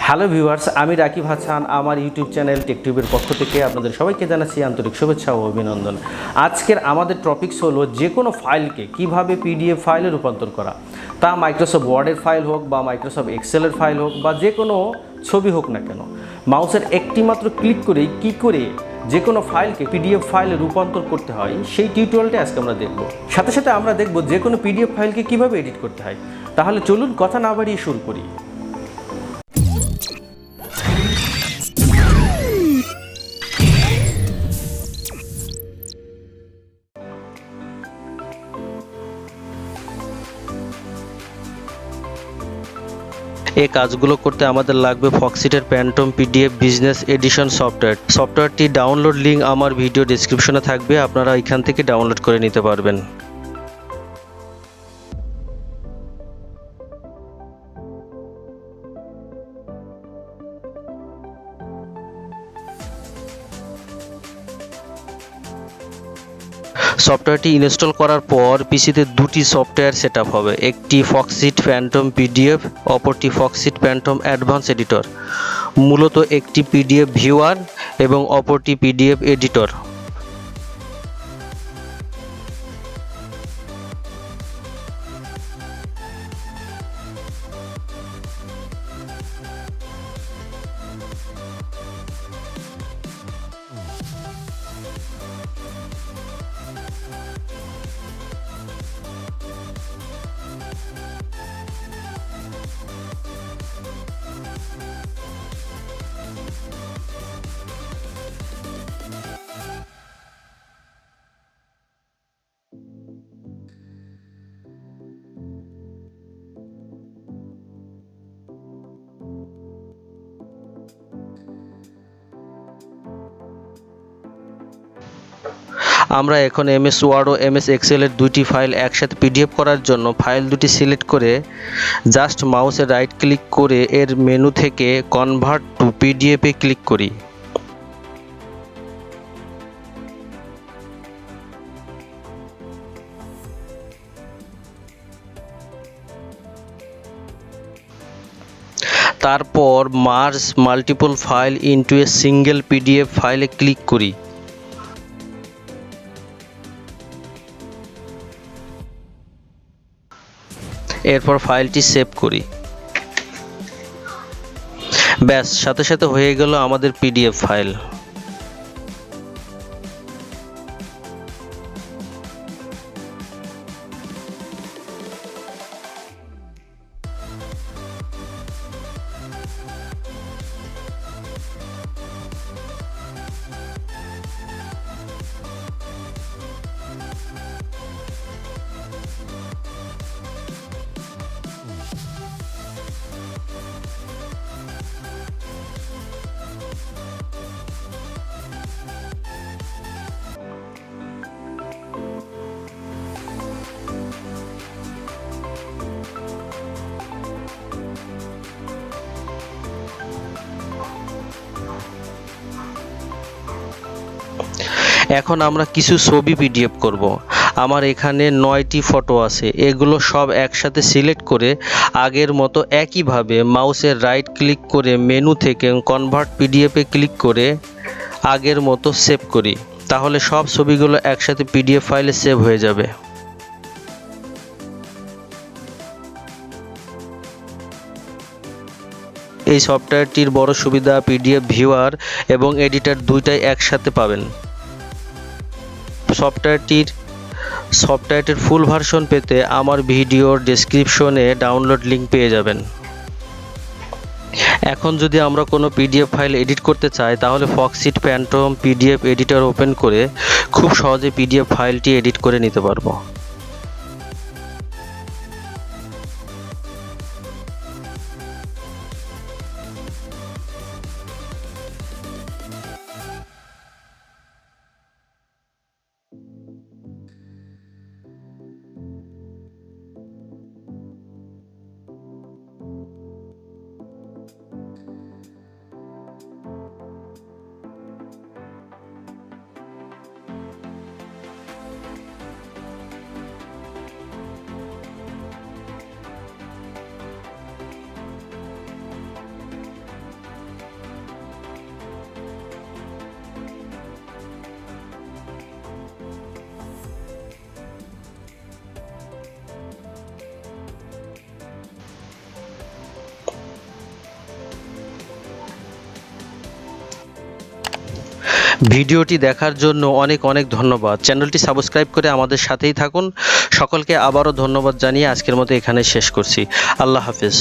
Hello viewers, আমি রাকিব হাসান। আমার YouTube channel টেকটিউবের পক্ষ থেকে আপনাদের সবাইকে জানাচ্ছি আন্তরিক শুভেচ্ছা ও অভিনন্দন। আজকের আমাদের টপিকস হলো যে কোনো ফাইলকে কিভাবে পিডিএফ ফাইলে রূপান্তর করা, তা মাইক্রোসফট ওয়ার্ডের ফাইল হোক বা মাইক্রোসফট এক্সেলের ফাইল হোক বা যে কোনো ছবি হোক না কেন, মাউসের একটি মাত্র ক্লিক করেই কী করে যে কোনো ফাইলকে পিডিএফ ফাইলে রূপান্তর করতে হয় সেই টিউটোরিয়ালটা আজকে আমরা দেখব। সাথে সাথে আমরা দেখব যে কোনো পিডিএফ ফাইলকে কিভাবে এডিট করতে হয়। তাহলে চলুন কথা না বাড়িয়ে শুরু করি। এই কাজগুলো করতে আমাদের লাগবে ফক্সিটের PhantomPDF বিজনেস এডিশন সফটওয়্যারটি ডাউনলোড লিঙ্ক আমার ভিডিও ডেসক্রিপশনে থাকবে, আপনারা এখান থেকে ডাউনলোড করে নিতে পারবেন। সফটওয়্যারটি ইনস্টল করার পর পিসিতে দুটি সফটওয়্যার সেটআপ হবে, একটি ফক্সিট PhantomPDF, অপরটি ফক্সিট Phantom অ্যাডভান্স এডিটর। মূলত একটি পিডিএফ ভিউয়ার এবং অপরটি পিডিএফ এডিটর। আমরা এখন এমএস ওয়ার্ড ও এমএস এক্সেলের দুইটি ফাইল একসাথে পিডিএফ করার জন্য ফাইল দুটি সিলেক্ট করে জাস্ট মাউসে রাইট ক্লিক করে এর মেনু থেকে কনভার্ট টু পিডিএফে ক্লিক করি। তারপর merge multiple file into a single PDF ফাইলে ক্লিক করি। এরপর ফাইলটি সেভ করি। ব্যাস, সাথে সাথে হয়ে গেল আমাদের পিডিএফ ফাইল। এখন আমরা কিছু ছবি পিডিএফ করব। আমার এখানে 9টি ফটো আছে, এগুলো সব একসাথে সিলেক্ট করে আগের মতো একইভাবে মাউসের রাইট ক্লিক করে মেনু থেকে কনভার্ট পিডিএফে ক্লিক করে আগের মতো সেভ করি। তাহলে সব ছবিগুলো একসাথে পিডিএফ ফাইলে সেভ হয়ে যাবে। এই সফটওয়্যারটির বড় সুবিধা পিডিএফ ভিউয়ার এবং এডিটর দুইটাই একসাথে পাবেন। সফটওয়্যারটির ফুল ভার্সন পেতে আমার ভিডিওর ডেসক্রিপশনে ডাউনলোড লিঙ্ক পেয়ে যাবেন। এখন যদি আমরা কোনো পিডিএফ ফাইল এডিট করতে চাই তাহলে ফক্সিট PhantomPDF এডিটর ওপেন করে খুব সহজে পিডিএফ ফাইলটি এডিট করে নিতে পারবো। ভিডিওটি দেখার জন্য অনেক অনেক ধন্যবাদ। চ্যানেলটি সাবস্ক্রাইব করে আমাদের সাথেই থাকুন। সকলকে আবারও ধন্যবাদ জানিয়ে আজকের মতো এখানে শেষ করছি। আল্লাহ হাফেজ।